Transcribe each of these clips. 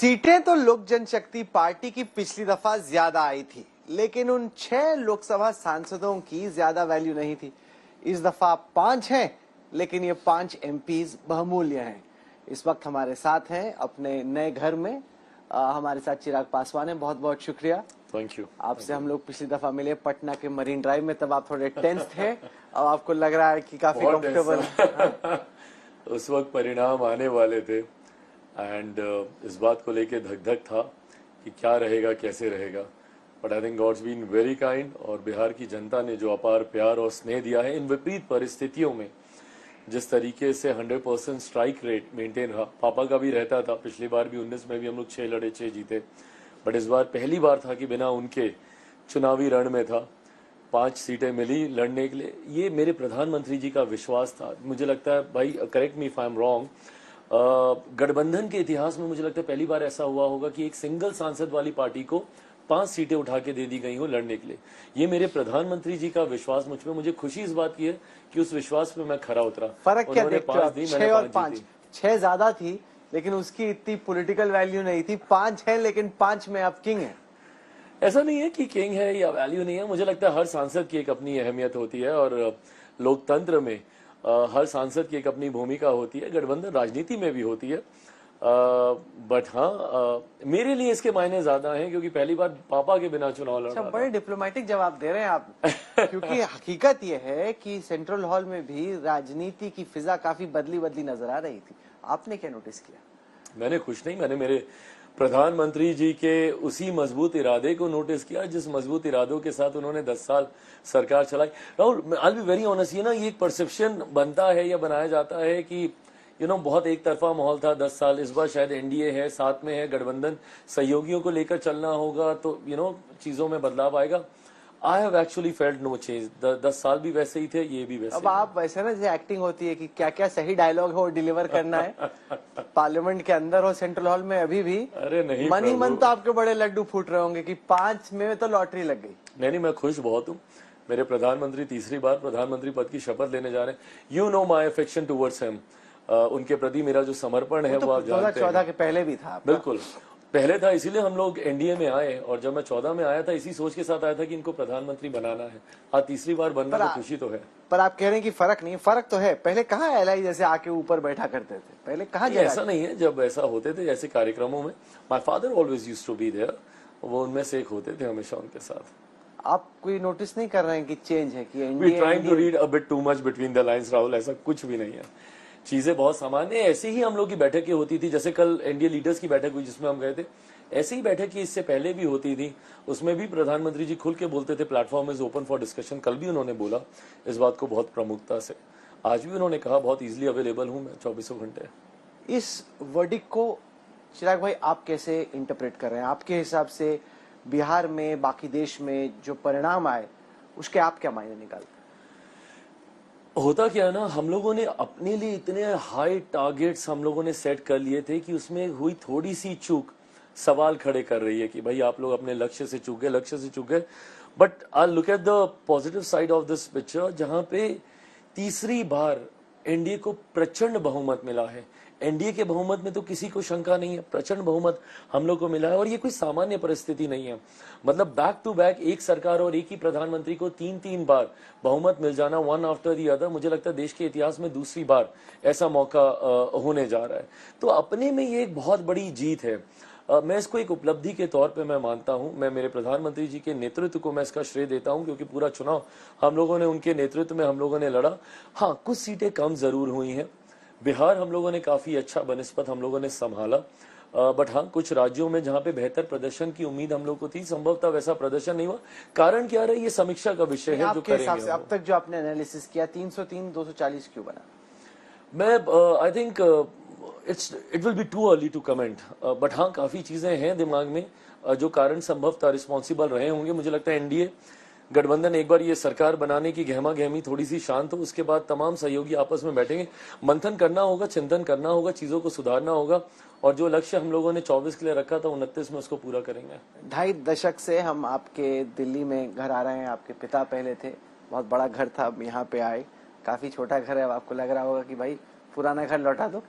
सीटें तो लोक जनशक्ति पार्टी की पिछली दफा ज्यादा आई थी, लेकिन उन 6 लोकसभा सांसदों की ज्यादा वैल्यू नहीं थी। इस दफा 5 हैं, लेकिन ये 5 एमपीज बहुमूल्य हैं। इस वक्त हमारे साथ हैं अपने नए घर में हमारे साथ चिराग पासवान है। बहुत बहुत शुक्रिया। Thank you. आपसे हम लोग पिछली दफा मिले पटना के मरीन ड्राइव में, तब आप थोड़े टेंस थे। अब आपको लग रहा है कि काफी कंफर्टेबल। उस वक्त परिणाम आने वाले थे एंड इस बात को लेके धक धक था कि क्या रहेगा, कैसे रहेगा। But I think God's been very kind और बिहार की जनता ने जो अपार प्यार और स्नेह दिया है इन विपरीत परिस्थितियों में, जिस तरीके से 100% स्ट्राइक रेट मेंटेन रहा। पापा का भी रहता था, पिछली बार भी 19 में भी हम लोग 6 लड़े 6 जीते, बट इस बार पहली बार था कि बिना उनके चुनावी रण में था। 5 सीटें मिली लड़ने के लिए। ये मेरे प्रधानमंत्री जी का विश्वास था। मुझे लगता है, भाई correct me if I am wrong, गठबंधन के इतिहास में मुझे लगता है पहली बार ऐसा हुआ होगा कि एक सिंगल सांसद वाली पार्टी को 5 सीटें उठा के दे दी गई हो लड़ने के लिए। ये मेरे प्रधानमंत्री जी का विश्वास मुझ पे, मुझे खुशी इस बात की है कि उस विश्वास पे मैं खरा उतरा। फर्क क्या देखते हो आप? 6 और 5, 6 ज्यादा थी लेकिन उसकी इतनी पॉलिटिकल वैल्यू नहीं थी। 5 है लेकिन 5 में आप किंग है। ऐसा नहीं है कि किंग है या वैल्यू नहीं है। मुझे लगता है हर सांसद की एक अपनी अहमियत होती है और लोकतंत्र में हर सांसद की एक अपनी भूमिका होती है। गठबंधन राजनीति में भी होती है, बट हाँ, मेरे लिए इसके मायने ज्यादा हैं क्योंकि पहली बार पापा के बिना चुनाव लड़ रहा था। बड़े डिप्लोमेटिक जवाब दे रहे हैं आप। क्योंकि हकीकत यह है कि सेंट्रल हॉल में भी राजनीति की फिजा काफी बदली बदली नजर आ रही थी। आपने क्या नोटिस किया? मैंने कुछ नहीं, मैंने मेरे प्रधानमंत्री जी के उसी मजबूत इरादे को नोटिस किया जिस मजबूत इरादों के साथ उन्होंने 10 साल सरकार चलाई। Rahul, I will be very honest, ये ना ये एक परसेप्शन बनता है या बनाया जाता है कि बहुत एक तरफा माहौल था 10 साल। इस बार शायद एनडीए है, साथ में है गठबंधन, सहयोगियों को लेकर चलना होगा तो चीजों में बदलाव आएगा। I have actually felt no change. 10 साल भी वैसे ही थे, ये भी वैसे। अब आप वैसे ना, जैसे एक्टिंग होती है कि क्या क्या सही डायलॉग हो डिलीवर करना है। पार्लियामेंट के अंदर हो, सेंट्रल हॉल में, अभी भी अरे नहीं, मन ही मन तो आपके बड़े लड्डू फूट रहे होंगे कि 5 में तो लॉटरी लग गई। नहीं, मैं खुश बहुत हूँ। मेरे प्रधानमंत्री तीसरी बार प्रधानमंत्री पद की शपथ लेने जा रहे हैं। You know my affection towards him. उनके प्रति मेरा जो समर्पण है वो आप जानते हैं। 2014 के पहले भी था। बिल्कुल पहले था, इसीलिए हम लोग एनडीए में आए और जब मैं 14 में आया था इसी सोच के साथ आया था कि इनको प्रधानमंत्री बनाना है। हाँ, तीसरी बार बनना तो खुशी तो है। पर आप कह रहे हैं कि फर्क नहीं, फर्क तो है। पहले कहाँ एलआई जैसे आके ऊपर बैठा करते थे, पहले कहाँ? ऐसा नहीं है, जब ऐसा होते थे ऐसे कार्यक्रमों में, my father always used to be there, वो उनमें से एक होते थे हमेशा उनके साथ। आप कोई नोटिस नहीं कर रहे हैं कि चेंज है कि we trying to read a bit too much between the lines? Rahul, ऐसा कुछ भी नहीं है। चीजें बहुत सामान्य है। ऐसे ही हम लोग की बैठकें होती थी, जैसे कल एनडीए लीडर्स की बैठक हुई जिसमें हम गए थे, ऐसे ही बैठक की इससे पहले भी होती थी। उसमें भी प्रधानमंत्री जी खुल के बोलते थे platform is open for discussion. कल भी उन्होंने बोला इस बात को बहुत प्रमुखता से। आज भी उन्होंने कहा बहुत इजीली अवेलेबल हूं मैं 24 घंटे। इस वर्डिक्ट को चिराग भाई आप कैसे इंटरप्रेट कर रहे हैं? आपके हिसाब से बिहार में, बाकी देश में जो परिणाम आए उसके आप क्या मायने निकालते हैं? होता क्या है ना, हम लोगों ने अपने लिए इतने हाई टारगेट्स हम लोगों ने सेट कर लिए थे कि उसमें हुई थोड़ी सी चूक सवाल खड़े कर रही है कि भाई आप लोग अपने लक्ष्य से चूक गए। But I look at the positive side of this picture, जहां पे तीसरी बार एनडीए को प्रचंड बहुमत मिला है। एनडीए के बहुमत में तो किसी को शंका नहीं है, प्रचंड बहुमत हम लोग को मिला है। और ये कोई सामान्य परिस्थिति नहीं है। मतलब बैक टू बैक एक सरकार और एक ही प्रधानमंत्री को 3-3 बार बहुमत मिल जाना, वन आफ्टर दी अदर, मुझे लगता है देश के इतिहास में दूसरी बार ऐसा मौका होने जा रहा है। तो अपने में ये एक बहुत बड़ी जीत है। मैं इसको एक उपलब्धि के तौर पे मैं मानता हूं। मैं मेरे प्रधानमंत्री जी के नेतृत्व को मैं इसका श्रेय देता हूं क्योंकि पूरा चुनाव हम लोगों ने उनके नेतृत्व में हम लोगों ने लड़ा। हाँ, कुछ सीटें कम जरूर हुई हैं। बिहार हम लोगों ने काफी अच्छा बनिस्पत हम लोगों ने संभाला, बट हाँ, कुछ राज्यों में जहां पे बेहतर प्रदर्शन की उम्मीद हम लोग को थी, संभवतः वैसा प्रदर्शन नहीं हुआ। कारण क्या रहा, ये समीक्षा का विषय है जो करेंगे। अब तक जो आपने एनालिसिस किया, 303 240 क्यों बना? मैं I think it will be too early to comment, but हाँ, काफी चीजें हैं दिमाग में जो कारण संभवतः रिस्पॉन्सिबल रहे होंगे। मुझे लगता है एनडीए गठबंधन एक बार ये सरकार बनाने की गहमा गहमी थोड़ी सी शांत हो, उसके बाद तमाम सहयोगी आपस में बैठेंगे, मंथन करना होगा, चिंतन करना होगा, चीजों को सुधारना होगा और जो लक्ष्य हम लोगों ने 24 के लिए रखा था 29 में उसको पूरा करेंगे। 2.5 दशक से हम आपके दिल्ली में घर आ रहे हैं। आपके पिता पहले थे, बहुत बड़ा घर था, अब यहाँ पे आए, काफी छोटा घर है। अब आपको लग रहा होगा कि भाई पुराना घर लौटा दो।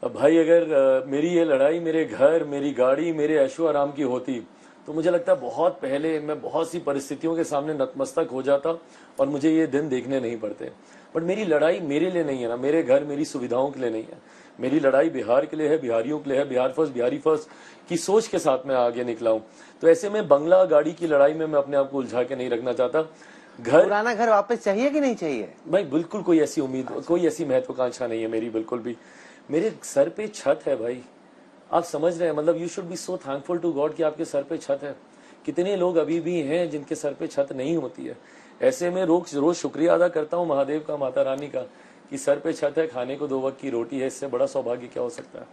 अब भाई अगर मेरी ये लड़ाई मेरे घर, मेरी गाड़ी, मेरे ऐशो आराम की होती तो मुझे लगता है बहुत पहले मैं बहुत सी परिस्थितियों के सामने नतमस्तक हो जाता और मुझे ये दिन देखने नहीं पड़ते। बट मेरी लड़ाई मेरे लिए नहीं है ना, मेरे घर मेरी सुविधाओं के लिए नहीं है। मेरी लड़ाई बिहार के लिए है, बिहारियों के लिए है, बिहार फर्स्ट, बिहारी फर्स्ट की सोच के साथ मैं आगे निकला हूं। तो ऐसे में बंगला गाड़ी की लड़ाई में मैं अपने आप को उलझा के नहीं रखना चाहता। घर, पुराना घर वापस चाहिए कि नहीं चाहिए? भाई बिल्कुल कोई ऐसी उम्मीद, कोई ऐसी महत्वाकांक्षा नहीं है मेरी, बिल्कुल भी। मेरे सर पे छत है भाई, आप समझ रहे हैं, मतलब you should be so thankful to God कि आपके सर पे छत है। कितने लोग अभी भी हैं जिनके सर पे छत नहीं होती है। ऐसे में रोज शुक्रिया अदा करता हूँ महादेव का, माता रानी का, कि सर पे छत है, खाने को 2 वक्त की रोटी है। इससे बड़ा सौभाग्य क्या हो सकता है।